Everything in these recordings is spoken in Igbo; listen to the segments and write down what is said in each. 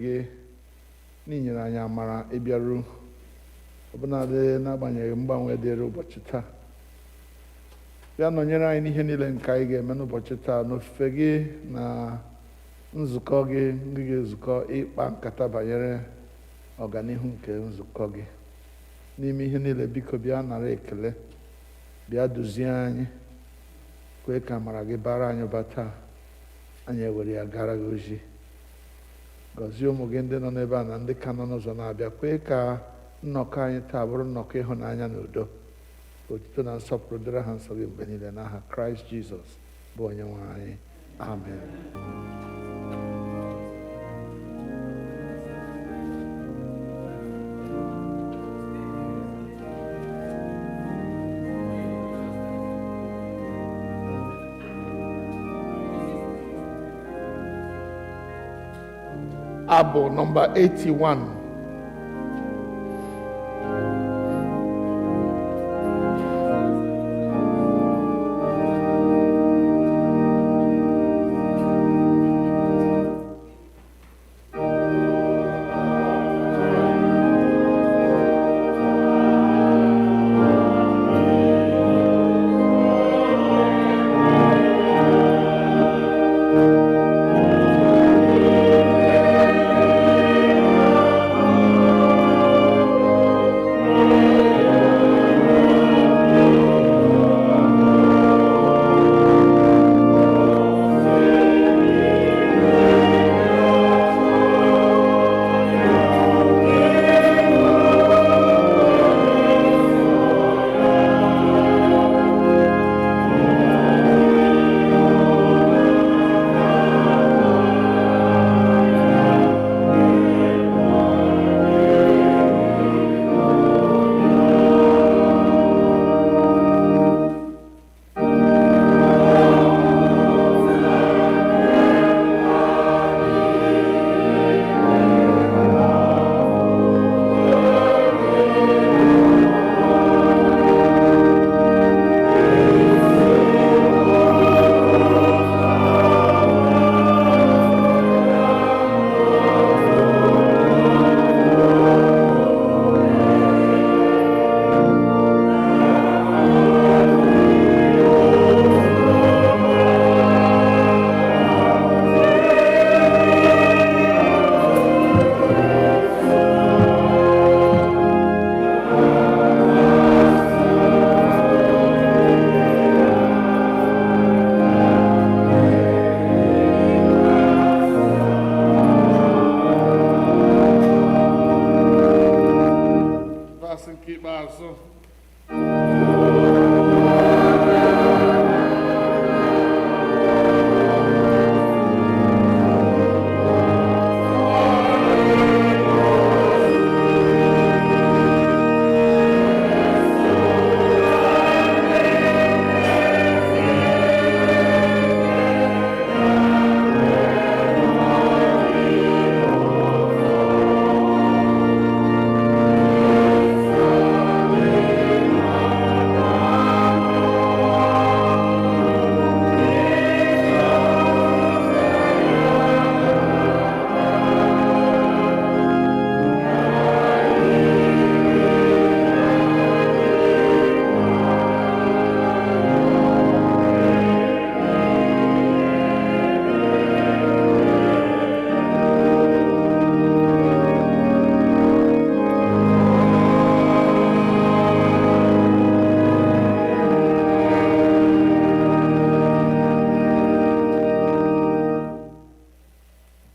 gị n'inyere anyị amara ịbịaru ọbụnadị n'agbanyeghị mgbanwe dịrị ụbọchị taa. Bịa nọnyere anyị n'ihe niile nke anyị ga-eme n'ụbọchị taa, n'ofufe gị na nzukọ gị ndị ga-ezukọ ịkpa nkata banyere ọganihu nke nzukọ gị. N'ime ihe niile, biko bịa nara ekele, bịa duzie anyị, kwee ka amara gị bara anyị ụba taa, anyị ewere ya gara gị ozi. Gọzie ụmụ gị ndị nọ n'ebe a na ndị ka nọ n'ụzọ na-abịa. Kwee ka nnọkọ anyị taa bụrụ nnọkọ ịhụnanya na udo. Otuto na nsọpụrụ dịrị ha nsọ gị mgbe niile, n'aha Kraịst Jizọs bụ onye nwe anyị. Amen. Abụ number 81.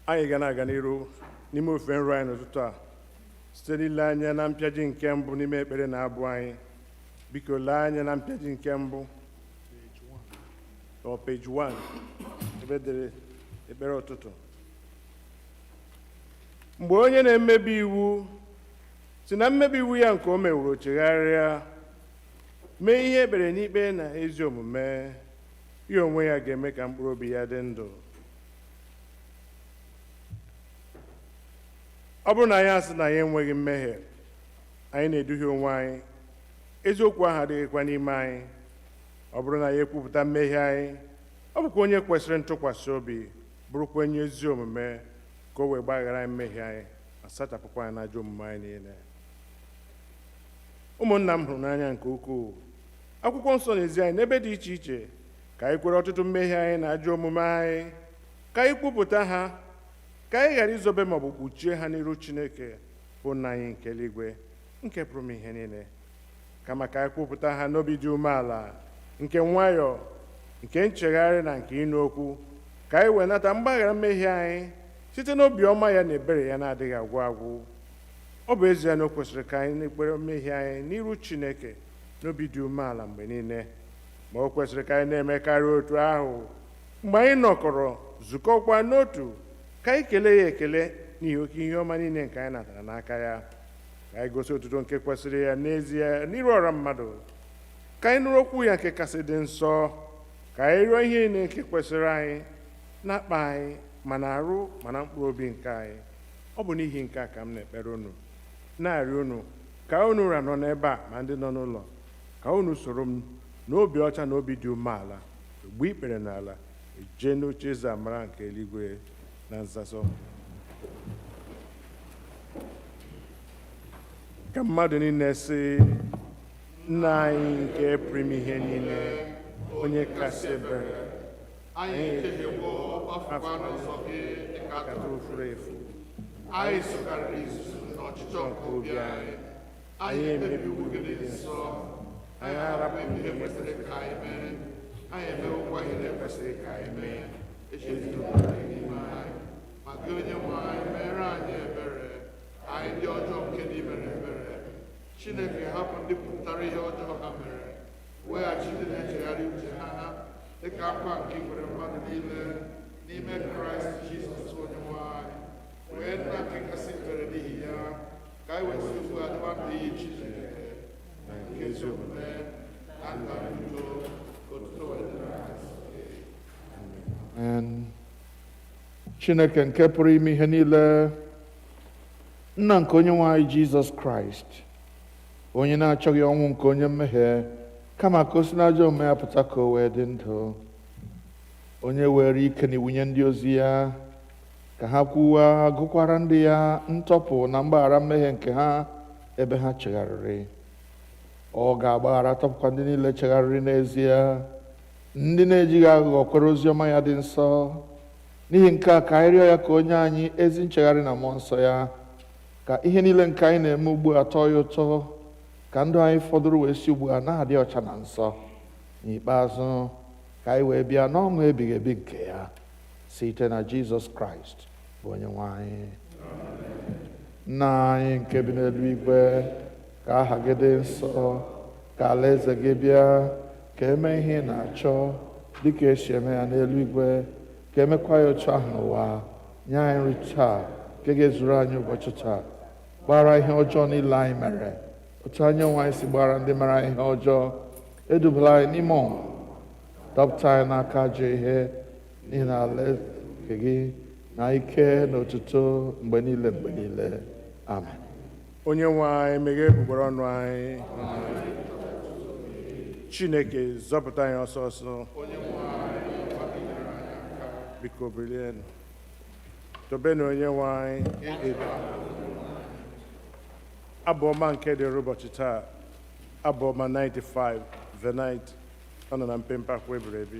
Anyị ga na-aga n'iru n'ime ofe nrọ anyị n'ụtụtụ a site n'ile anya na mpịaji nke mbụ n'ime ekpere na-abụ anyị. Biko lee anya na mpịaji nke mbụ, page 1, ebe dere ekpere ụtụtụ. Mgbe onye na-emebi iwu si na mmebi iwu ya nke o mewuru chegharịa mee ihe ekpere n'ikpe na ezi omume, ya onwe ya ga-eme ka mkpụrụ obi ya dị ndụ. Ọ bụrụ na anyị asị na anyị enweghị mmehie, anyị na-eduhie onwe anyị, eziokwu ahụ adịghịkwa n'ime anyị. Ọ bụrụ na anyị ekwupụta mmehie anyị, ọ bụkwa onye kwesịrị ntụkwasị obi, bụrụkwa onye ezi omume, ka o wee gbaghara anyị mmehie anyị ma sachapụkwa anyị n'ajọ omume anyị niile. Ụmụnna m hụrụ n'anya nke ukwuu, akwụkwọ nsọ na-ezi anyị n'ebe dị iche iche ka anyị kwere ọtụtụ mmehie anyị na ajọ omume anyị, ka anyị kwupụta ha, ka anyị ghara izobe maọbụ kpuchie ha n'iru Chineke bụ nna anyị nke eluigwe, nke pụrụ m ihe niile. Kama ka anyị kwupụta ha n'obi dị umeala, nke nwayọọ, nke nchegharị na nke ịnụ okwu, ka anyị wee nata mgbaghara mmehie anyị site n'obi ọma ya na ebere ya na-adịghị agwụ agwụ. Ọ bụ ezie na o kwesịrị ka anyị na-ekpere mmehie anyị n'iru Chineke n'obi dị umeala mgbe niile, ma o kwesịrị ka anyị na-emekarị otu ahụ mgbe anyị nọkọrọ zukọkwa n'otu, ka anyị kelee ya ekele n'ihi oke ihe ọma niile nke anyị natara n'aka ya, ka anyị gosi otuto nke kwesịrị ya n'ezie n'iru ọra mmadụ, ka anyị nụrụ okwu ya nke kasị dị nsọ, ka anyị rịọ ihe niile nke kwesịrị anyị na-akpa anyị ma na-arụ ma na mkpụrụ obi nke anyị. Ọ bụ n'ihi nke a ka m na-ekpere unu, na-arịọ unu ka unu nọ n'ebe a ma ndị nọ n'ụlọ, ka unu soro m n'obi ọcha na obi dị umeala mgbe ikpere n'ala ejee n'oche eze amara nke eluigwe na nzazo. Ka mmadụ niile sị, Nna anyị nke pụrụ ime ihe niile, onye kasị ebere, anyị echeghịwo afụkwa n'ụzọ gị dịka atụrụ furu efu. Anyị sokarịrị izuzu n'ọchịchọ nke obi anyị. Anyị emebiwo gị dị nsọ. Anyị arapụghị ihe kwesịrị ka anyị mee. Anyị emewokwa ihe na-ekwesịrị ka anyị mee. Echezirikwa gị n'ime anyị. Ma gị onye nwe anyị, mere anyị ebere. Anyị ndị ọjọọ nke dị mere ebere. Chineke hapụ ndị pụtara ihe ọjọọ ha mere, weghachi ndị na-echegharị uche ha dịka akwa nke ikwere mmadụ niile n'ime Kraịst Jizọs onye nwe anyị, wee nna nke kasị ekpere n'ihi ya, ka anyị wesị ugbu a dịwa ndị iyi Chineke na nke ezi omume na nna udo otuto Chineke nke pụrụ ime ihe niile, nna nke onye nwe anyị Jizọs Kraịst, onye na-achọghị ọnwụ nke onye mmehie, kama ka o si n'ajọ omume ya pụta ka o wee dị ndụ, onye were ike na iwunye ndị ozi ya ka ha kwuwa gụkwara ndị ya ntọpụ na mgbaghara mmehie nke ha ebe ha chegharịrị. Ọ ga-agbaghara tọpụkwa ndị niile chegharịrị n'ezie, ndị na-ejighị aghụghọ kwere ozi ọma ya dị nsọ. N'ihi nke a ka anyị rịọ ya ka onye anyị ezi nchegharị na mmụọ nsọ ya, ka ihe niile nke anyị na-eme ugbu a tọọ ya ụtọ, ka ndụ anyị fọdụrụ wee si ugbu a na-adị ọcha na nsọ. N'ikpeazụ ka anyị wee bịa n'ọṅụ ebighị ebi nke ya site na Jizọs Kraịst bụ onye nwe anyị. Nna anyị nke bi n'eluigwe, ka aha gị dị nsọ, ka alaeze gị bịa, ka eme ihe ị na-achọ dịka esi eme ya n'eluigwe, ka emekwa ya otu ahụ n'ụwa. Nye anyị nri taa nke ga-ezuru anyị ụbọchị taa. Gbara ihe ọjọọ niile anyị mere otu anyị onwe anyị si gbara ndị mara ihe ọjọọ. Edubala anyị n'ime ọnwụ, dọpụta anyị n'aka ajọ ihe, n'ihi na alaeze nke gị na ike na otuto mgbe niile mgbe niile. Amen. Onye nwe anyị, meghee egbugbere ọnụ anyị. Chineke zọpụta anyị ọsọ ọsọ. Biko bilienụ. Tobenụ onye nwe anyị. Abu-Ọma nke dịrị ụbọchị taa, Abu-Ọma 95, the night, ọ nọ na mpempe akwa ebiri ebi.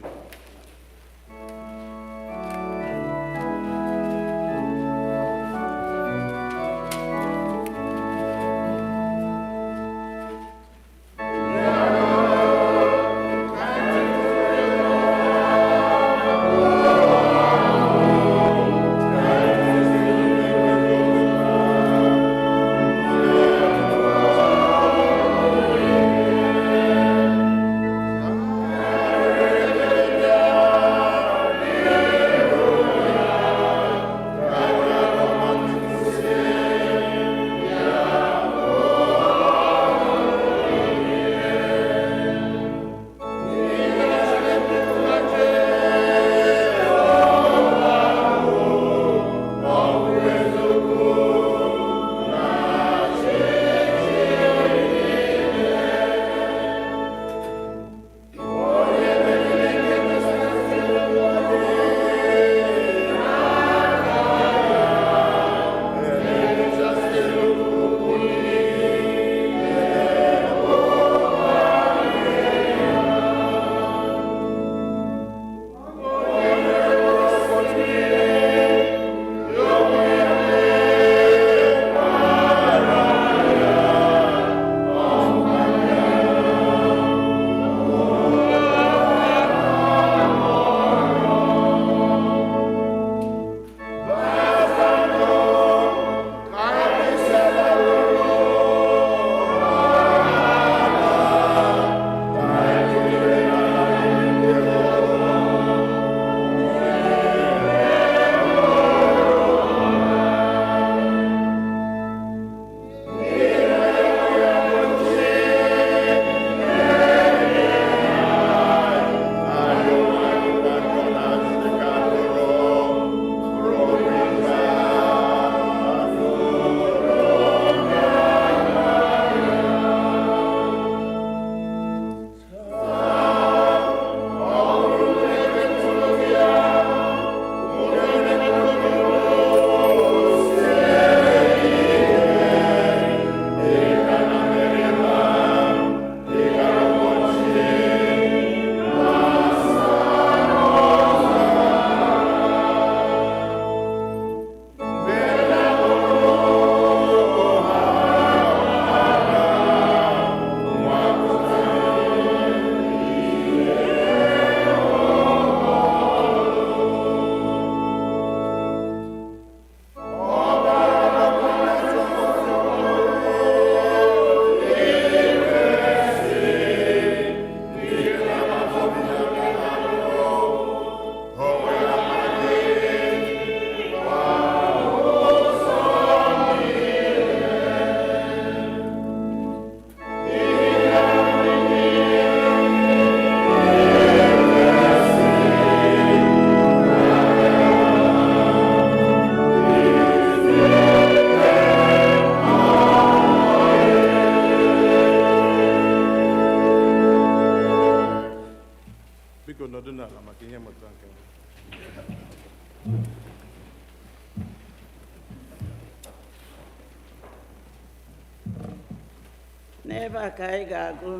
N'ebe a ka anyị ga-agụ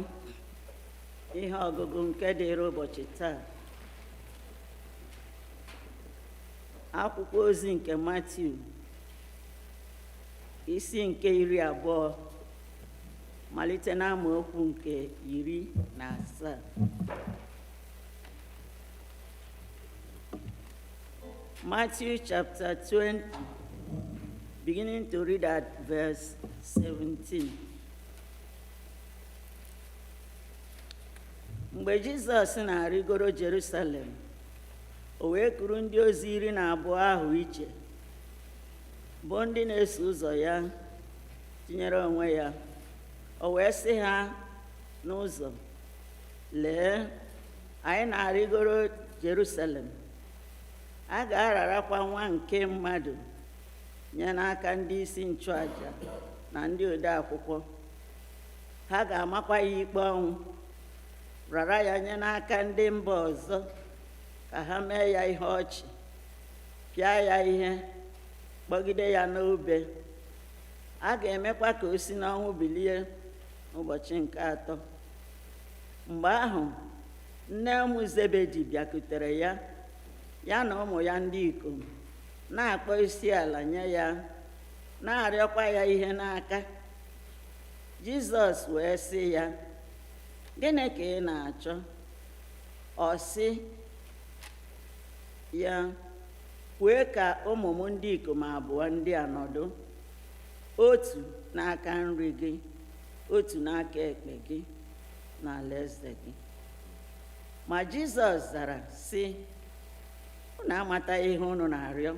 ihe ọgụgụ nke dịrị ụbọchị taa. Akwụkwọ ozi nke Mathew, isi nke 20, malite n'amaokwu nke 17. Mathew chapter 20, beginning to read at verse 17. Mgbe Jizọs na-arịgoro Jerusalem, o wee kuru ndị ozi 12 ahụ iche, bụ ndị na-eso ụzọ ya, tinyere onwe ya. O wee sị ha n'ụzọ, lee, anyị na-arịgoro Jerusalem. A ga-ararakwa Nwa nke Mmadụ nye n'aka ndị isi nchụaja na ndị ode akwụkwọ. Ha ga-amakwa ya ikpe ọnwụ, rara ya nye n'aka ndị mba ọzọ, ka ha mee ya ihe ọchị, pịa ya ihe, kpọgide ya n'obe. A ga-emekwa ka o si n'ọnwụ bilie n'ụbọchị nke 3. Mgbe ahụ, nne ụmụ Zebedi bịakutere ya, ya na ụmụ ya ndị ikom, na-akpọ isiala nye ya, na-arịọkwa ya ihe n'aka. Jizọs wee sị ya, gịnị ka ị na-achọ? Ọ sị ya, kwee ka ụmụ m ndị ikom 2 ndị a nọdụ, otu n'aka nri gị, otu n'aka ekpe gị, n'alaeze gị. Ma Jizọs zara sị, unu amataghị ihe unu na-arịọ.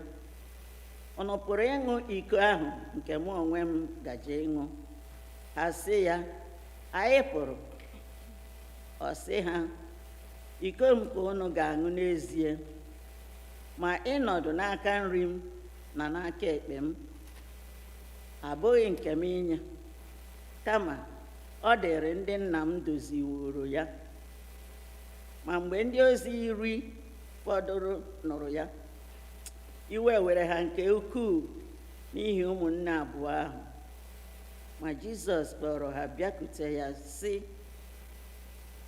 Unu pụrụ ịṅụ iko ahụ nke mụ onwe m gaje ịṅụ? Ha sị ya, anyị pụrụ. Ọ sị ha, iko m ka unu ga-aṅụ n'ezie, ma ịnọdụ n'aka nri m na n'aka ekpe m abụghị nke m inye, kama ọ dịrị ndị nna m doziworo ya. Ma mgbe ndị ozi 10 fọdụrụ nụrụ ya, iwe were ha nke ukwuu n'ihi ụmụnne 2 ahụ. Ma Jizọs kpọrọ ha bịakute ya sị,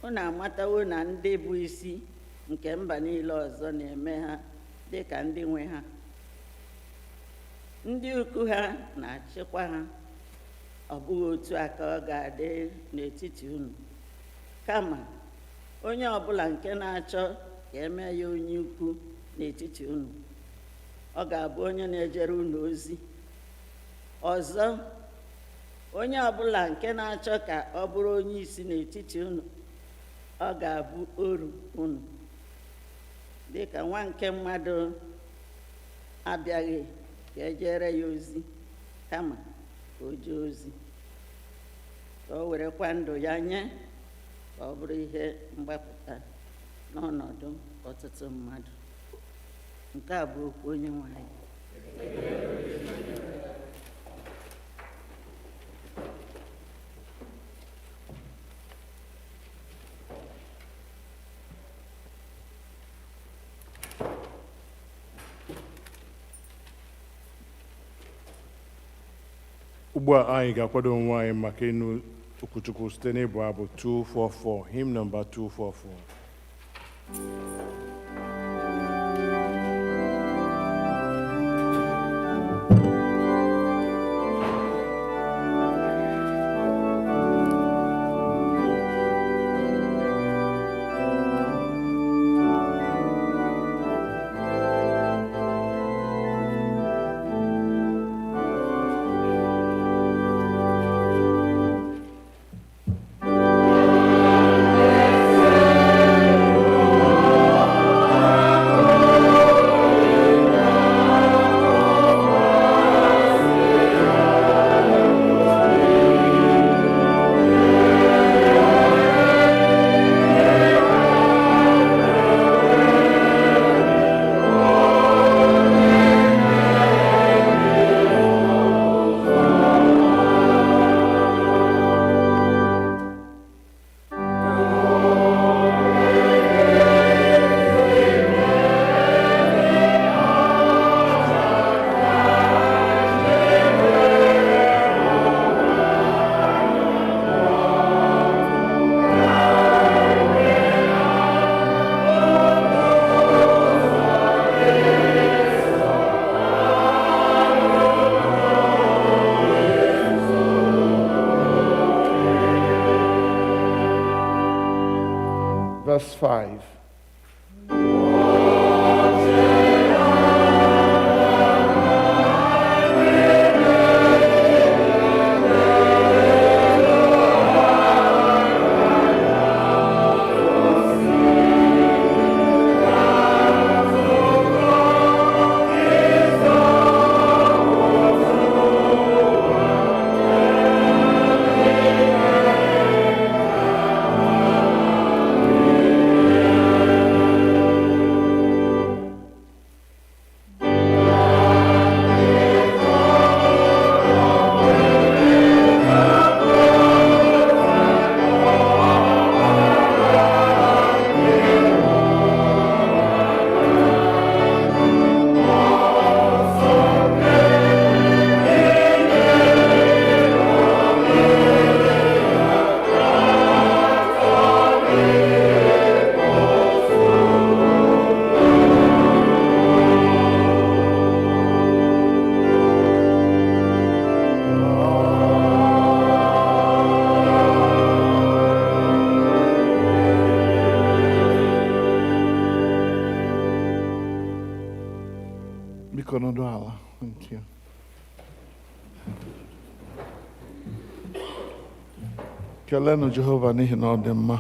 unu amatawo na ndị bụ isi nke mba niile ọzọ na-eme ha dị ka ndị nwe ha. Ndị ukwu ha na-achịkwa ha. Ọ bụghị otu a ka ọ ga-adị n'etiti unu. Kama onye ọbụla nke na-achọ ka eme ya onye ukwu n'etiti unu, ọ ga-abụ onye na-ejere unu ozi. Ọzọ, onye ọbụla nke na-achọ ka ọ bụrụ onye isi n'etiti unu, ọ ga-abụ oru unu. Dịka Nwa nke Mmadụ abịaghị ka ejere ya ozi, kama ka o jee ozi, ka o werekwa ndụ ya nye ka ọ bụrụ ihe mgbapụta n'ọnọdụ ọtụtụ mmadụ. Nke a bụ okwu Onyenwe anyị. Ugbu a anyị ga-akwado onwe anyị maka ịnụ Okwuchukwu site n'ịbụ abụ 244, hymn number 244. Yes, sir. 5. Thank you. Kelenu Jehova n'ihi na ọ dị mma.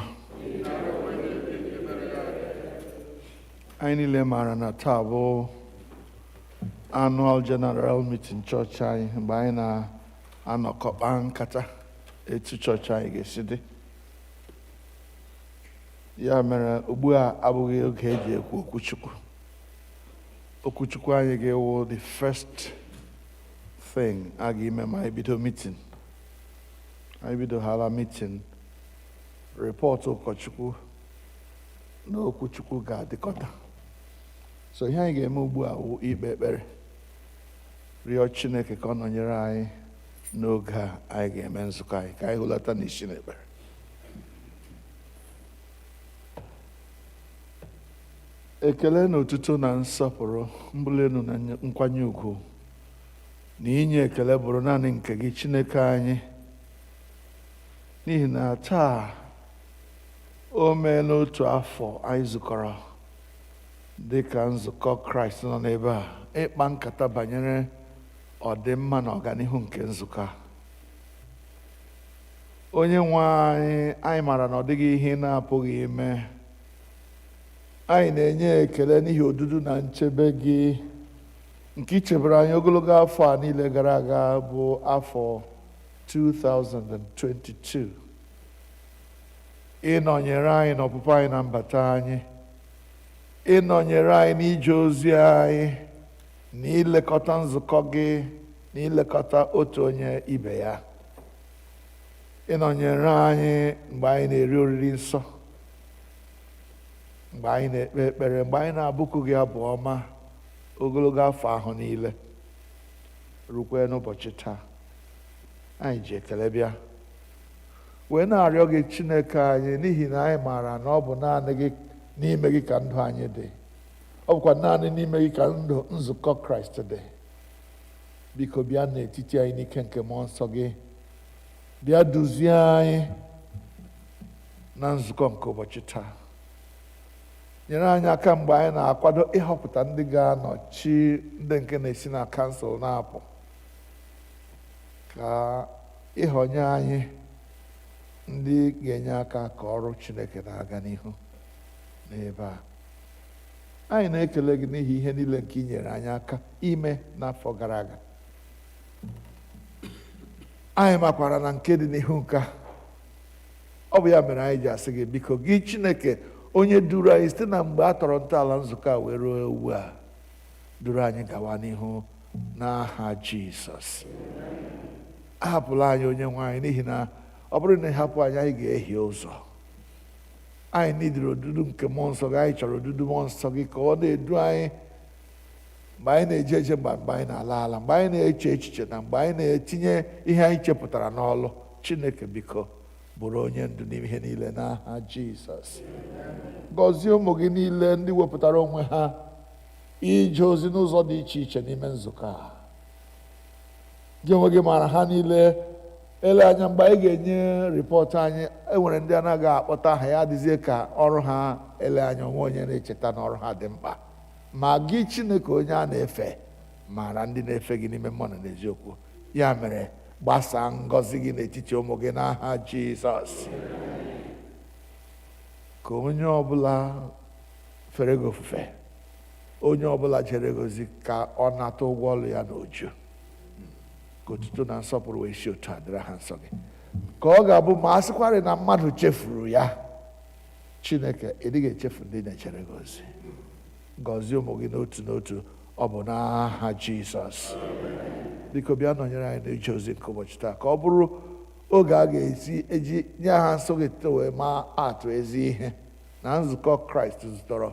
Anyị niile maara na taa bụ annual general meeting chọọchị anyị mgbe anyị na-anọkọpa nkata etu chọọchị anyị ga-esi dị. Ya mere ugbu a abụghị oge eji ekwu Okwuchukwu. Okwuchukwu anyị ga-ewu the first thing a ga-eme ma anyị bido meeting. Anyị bido hala meeting, report ụkọchukwu na Okwuchukwu ga-adịkọta. So ihe anyị ga-eme ugbu a wụ ikpe ekpere, rịọ Chineke ka ọ nọnyere anyị n'oge a anyị ga-eme nzukọ anyị, ka anyị hụlata n'isi n'ekpere. Ekele na otuto na nsọpụrụ, mbuli elu na nkwanye ugwu na inye ekele bụrụ naanị nke gị Chineke anyị, n'ihi na taa o meela otu afọ anyị zukọrọ dịka nzukọ Kraịst nọ n'ebe a ịkpa nkata banyere ọdịmma na ọganihu nke nzukọ a. Onye nwe anyị maara na ọ dịghị ihe na-apụghị ime. Anyị na-enye ekele n'ihi odudu na nchebe gị nke ichebere anyị ogologo afọ a niile gara aga bụ afọ 2022. Ịnọnyere anyị n'ọpụpụ anyị na mbata anyị, ịnọnyere anyị n'ije ozi anyị, na ilekọta nzukọ gị, na ilekọta otu onye ibe ya. Ịnọnyere anyị mgbe anyị na-eri oriri nsọ, mgbe anyị na-ekpe ekpere, mgbe anyị na-abụku gị abụ ọma ogologo afọ ahụ niile rukwe n'ụbọchị taa. Anyị ji ekele bịa wee na-arịọ gị Chineke anyị, n'ihi na anyị maara na ọ bụ naanị gị n'ime gị ka ndụ anyị dị. Ọ bụkwa naanị n'ime gị ka ndụ nzukọ Kraịst dị. Biko bịa n'etiti anyị n'ike nke mmụọ nsọ gị, bịa duzie anyị na nzukọ nke ụbọchị taa. Nyere anyị aka mgbe anyị na-akwado ịhọpụta ndị ga-anọchi ndị nke na-esi na kansụl na-apụ, ka ịhọnye anyị ndị ga-enye aka ka ọrụ Chineke na-aga n'ihu n'ebe a. Anyị na-ekele gị n'ihi ihe niile nke i nyere anyị aka ime n'afọ gara aga. Anyị makwara na nke dị n'ihu nke a. Ọ bụ ya mere anyị ji asị gị, biko gị Chineke onye duru anyị site na mgbe a tọrọ ntọala nzukọ a wee ruo ugbu a, duru anyị gawa n'ihu n'aha Jizọs. Ahapụla anyị onye nwe anyị, n'ihi na ọ bụrụ na ịhapụ anyị, anyị ga-ehie ụzọ. Anyị nidiri odudu nke mmụọ nsọ gị. Anyị chọrọ odudu mmụọ nsọ gị ka ọ na-edu anyị mgbe anyị na-eje eje, mgbe anyị na-ala ala, mgbe anyị na-eche echiche, na mgbe anyị na-etinye ihe anyị chepụtara n'ọlụ. Chineke biko bụrụ onye ndu n'ime ihe niile n'aha Jizọs. Gọzie ụmụ gị niile ndị wepụtara onwe ha ije ozi n'ụzọ dị iche iche n'ime nzukọ a. Gị onwe gị maara ha niile ele anya mgbe anyị ga-enye rịpọtụ anyị enwere ndị anaghị akpọta aha ya adịzie ka ọrụ ha ele anya onwe onye na-echeta na ọrụ ha dị mkpa ma gị Chineke onye a na-efe mara ndị na-efe gị n'ime mmụọ na n'eziokwu ya mere gbasaa ngọzi gị n'etiti ụmụ gị n'aha Jizọs ka onye ọbụla fere gị ofufe onye ọbụla jere gozi ka ọ nata ụgwọ ọlụ ya n'uju ka otuto na nsọpụrụ wee si otu a dịrị ha nsọ gị ka ọ ga-abụ ma a sịkwarị na mmadụ chefuru ya Chineke ị dịghị echefu ndị na-echere gị ozi gọzie ụmụ gị n'otu n'otu ọ bụ n'aha Jizọs biko bịa nọnyere anyị n'ije ozi nke ụbọchị taa ka ọ bụrụ oge a ga-esi eji nye ha nsọ gị wee maa atụ ezi ihe na nzukọ Kraịst zụtọrọ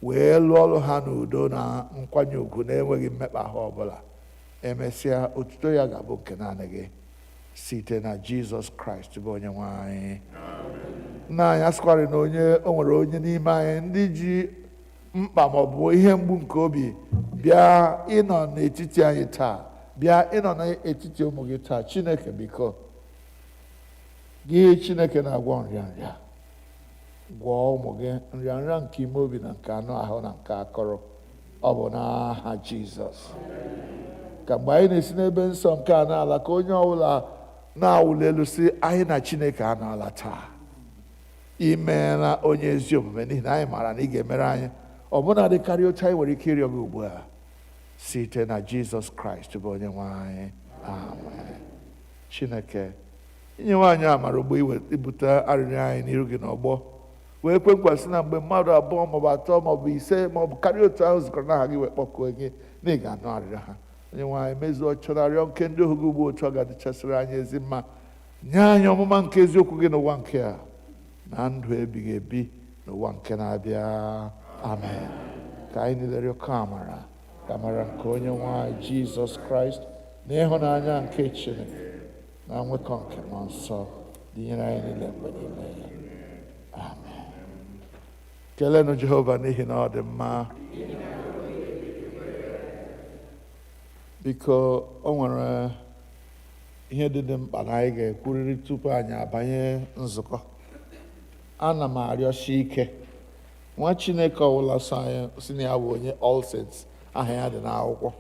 wee lụọ ọrụ ha n'udo na nkwanye ùgwù na-enweghị mmekpa ahụ ọbụla emesịa otuto ya ga-abụ nke naanị gị site na Jizọs Kraịst bụ onye nwe anyị. Nna anyị asịkwarị na o nwere onye n'ime anyị ndị ji mkpa maọbụ ihe mgbu nke obi bịa ịnọ n'etiti anyị taa bịa ịnọ n'etiti ụmụ gị taa Chineke biko gị Chineke na-agwọ nrịanrịa gwọọ ụmụ gị nrịanrịa nke ime obi na nke anụ ahụ na nke akọrọ ọ bụ n'aha Jizọs ka mgbe anyị na-esi n'ebe nsọ nke a n'ala ka onye ọbụla na-awụli elu si anyị na Chineke anọọla taa imeela onye ezi omume n'ihi na anyị maara na ị ga-emere anyị ọbụna dị karịa otu anyị nwere ike ịrịọ gị ugbu a site na Jizọs Kraịst bụ onye nwe anyị. Amen. Chineke inye nwaanyị amara ugbo ibute arịrịọ anyị n'iru gị n'ọgbọ wee kwe nkwasị na mgbe mmadụ abụọ maọbụ atọ maọbụ ise maọbụ karịa otu ahụ zikọrọ n'aha gị wee kpọkuo gị na ị ga-anụ arịrịọ ha onye nwe anyị mezuo chọnarịọ nke ndị ohu gị ugbo otu ọ ga-adịchasịrị anyị ezi mma nye anyị ọmụma nke eziokwu gị n'ụwa nke a na ndụ ebighị ebi n'ụwa nke na-abịa. Amen. Ka anyị niile rịọkọ amara ka amara nke onye nwe anyị Jizọs Kraịst na ịhụnanya nke Chineke na nwekọ nke mmụọ nsọ dịnyere anyị niile mgbe niile. Amen. Kelenụ Jehova n'ihi na ọ dị mma. Biko o nwere ihe dị mkpa na anyị ga-ekwurịrị tupu anyị abanye nzukọ. Ana m arịọsi ike nwa Chineke ọbụla so anyị si na ya bụ onye All Saints aha ya dị n'akwụkwọ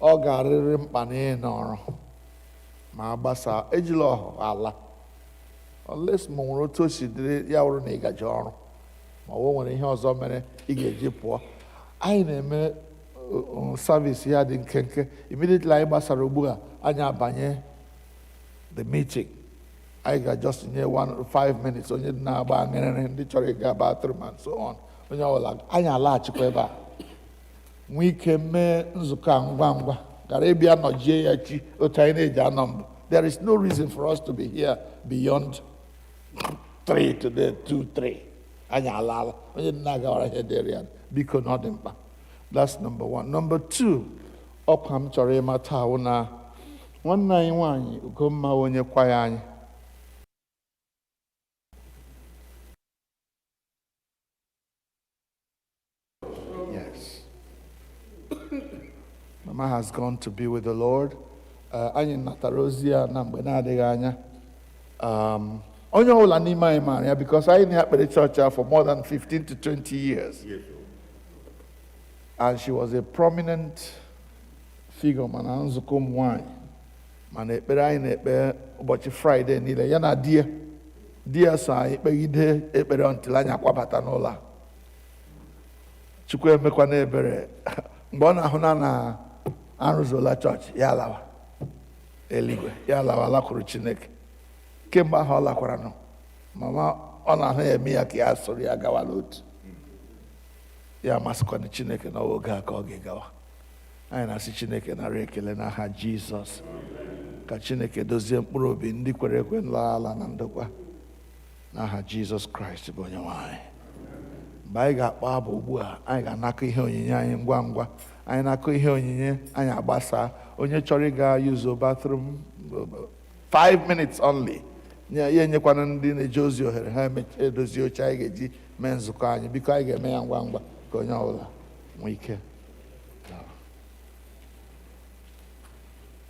ọ ga-arịrị mkpa na ịnọrọ ma gbasa ejila ọhụ ala unless ma nwere otu o si dịrị ya wụrụ na ịgaji ọrụ ma ọ nwere ihe ọzọ mere ị ga-eji pụọ. Anyị na-eme service ya dị nkenke immediately anyị gbasara ugbu a anyị abanye the meeting anyị ga-just nye 5 minutes onye dị na-agba aṅịrịrị ndị chọrọ ịga bathroom and so on onye ọbụla anyị alaghachikwa ebe a nwee ike mee nzukọ a ngwa ngwa gara ịbịa nọjie ya chi otu anyị na-eji anọ mbụ. There is no reason for us to be here beyond 3 today 2-3 anyị alaala onye dị na-agawara ihe dịrị ya biko na ọ dị mkpa. That's number 1. Number 2 ọkwa m chọrọ ịmata ahụ na nwanne anyị nwaanyị Ugomma onye kwaya anyị Mama has gone to be with the Lord. Anyị natara ozi ya na mgbe na-adịghị anya. Onye ọbụla n'ime anyị maara ya because anyị na-akpere chọọchị for more than 15 to 20 years. Yes. And she was a prominent figure mana nzukọ ụmụ nwanyị mana ekpere anyị na-ekpe ụbọchị Friday niile ya na di ya so anyị kpegide ekpere until anyị akwabata n'ụlọ a. Chukwu emekwa na ebere mgbe ọ na-ahụ na arụzola chọọchị ya lawa eluigwe ya lawa lakwuru Chineke kemgbe ahụ ọ lakwara nọ mama ọ na-ahụ ya eme ya ka ya soro ya gawa n'otu ya masịkwana Chineke na oge a ka ọ ga-egawa. Anyị na-asị Chineke nara ekele n'aha Jizọs ka Chineke dozie mkpụrụ obi ndị kwere ekwe nlala na ndokwa n'aha Jizọs Kraịst bụ onye nwe anyị. Mgbe anyị ga-akpọ abụ ugbu a anyị ga-anakọ ihe onyinye anyị ngwa ngwa anyị na-akọ ihe onyinye anyị agbasa onye chọrọ ịga use bathroom 5 minutes only ya enyekwana ndị na-eje ozi ohere ha edozi oche anyị ga-eji mee nzukọ anyị biko anyị ga-eme ya ngwa ngwa ka onye ọbụla nwee ike.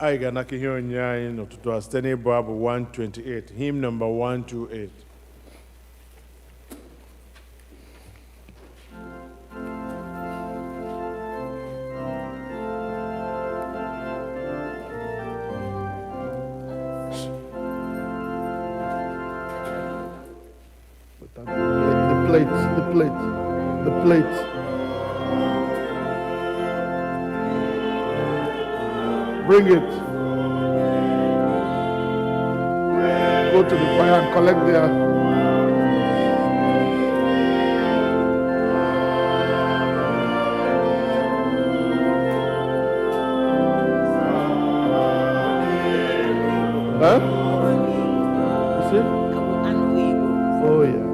anyị ga-anaka ihe onyinye anyị n'ụtụtụ a site n'ịbụ abụ 128, hymn number 128. The plate. Bring it. Go to the fire and collect there. Huh? You see? Oh, yeah.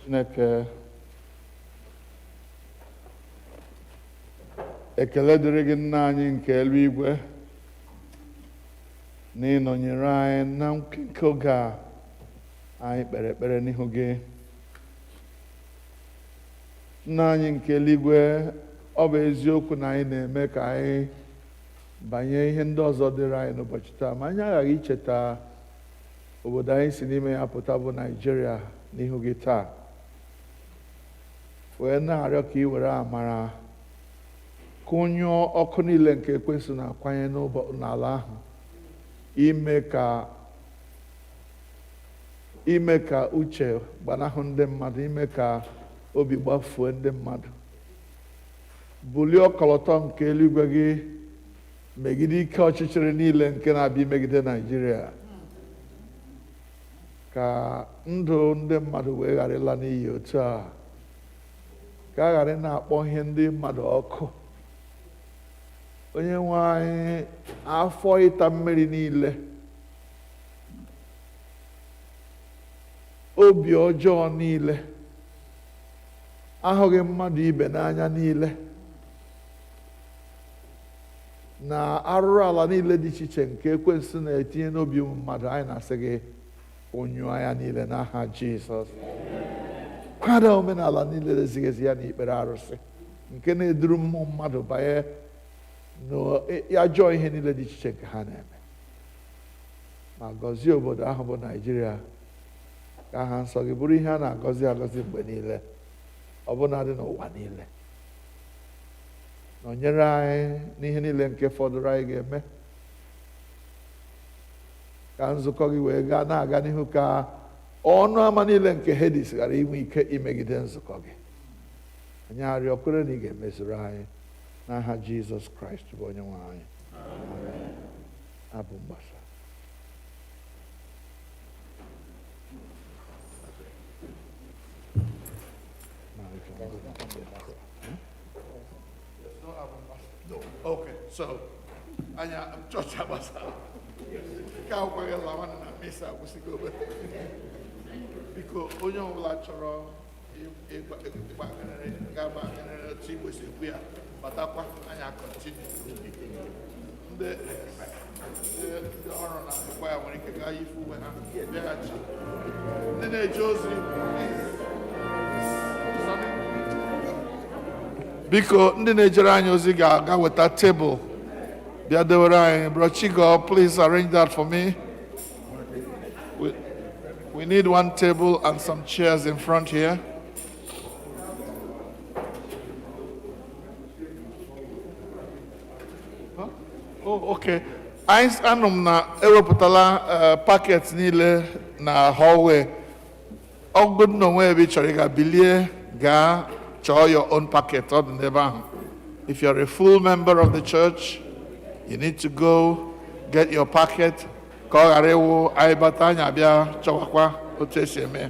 Chineke ekele dịrị gị nna anyị nke eluigwe na ịnọnyere anyị na nke oge a anyị kpere ekpere n'ihu gị. Nna anyị nke eluigwe, ọ bụ eziokwu na anyị na-eme ka anyị banye ihe ndị ọzọ dịrị anyị n'ụbọchị taa, ma anyị aghaghị icheta obodo anyị si n'ime ya pụta bụ Naịjirịa n'ihu gị taa, wee na-arịọ ka ị were amara kụnyụọ ọkụ niile nke ekwensu na-akwanye n'ala ahụ, ime ka uche gbanahụ ndị mmadụ, ime ka obi gbafuo ndị mmadụ. Bulie ọkọlọtọ nke eluigwe gị megide ike ọchịchịrị niile nke na-abịa imegide Naịjirịa, ka ndụ ndị mmadụ wee ghara ịla n'iyi otu a. ka a ghara ị na-akpọ ihe ndị mmadụ ọkụ. Onye nwe anyị, afọ ịta mmiri niile, obi ọjọọ niile, ahụghị mmadụ ibe n'anya niile, na arụrụ ala niile dị iche iche nke ekwensu na-etinye n'obi mmadụ, anyị na-asị gị onyụọ ya niile n'aha Jizọs. Kwada omenala niile ezighị ezi ya na ikpere arụsị nke na-eduru mmụọ mmadụ banye n'ajọ ihe niile dị iche iche nke ha na-eme. Ma gọzie obodo ahụ bụ Naịjirịa, ka aha nsọ gị bụrụ ihe a na-agọzi agọzi mgbe niile, ọbụnadị n'ụwa niile. Nọnyere anyị n'ihe niile nke fọdụrụ anyị ga-eme, ka nzukọ gị wee gaa na-aga n'ihu, ka ọnụ ama niile nke Hedis ghara inwe ike imegide nzukọ gị. Anyị arịọ kwere na ị ga-emezuru anyị n'aha Jizọs Kraịst bụ onye nwe anyị. Amen. Abụ mgbasa. Okay, so anya church abasa. Ka o kwere la wana na mesa kwụsịgo obe. Biko onye ọbụla chọrọ ịgba ganere otu Igbo si ekwu ya, batakwa anya continue. Ndị ọrụ na akwụkwọ ya nwere ike gaa yifu uwe ha bịaghachi. Ndị na-eje ozi biko ndị na-ejere anyị ozi ga-aga weta tebụl bịa dewere anyị. Bro Chigo, please arrange that for me. We need one table and some chairs in front here. Huh? Oh, okay. Anụ m na ewepụtala paket niile na hallway. Ọgụgụ na onwe ebe ị chọrọ ịga bilie gaa chọọ your own packet ọ dị n'ebe ahụ. If you're a full member of the church, you need to go get your packet. Ka ọ ghara ịwụ anyị bata anyị abịa chọwakwa otu esi eme.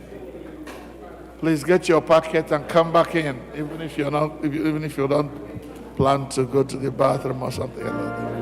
Please get your packet and come back in, even if you don't plan to go to the bathroom or something like that.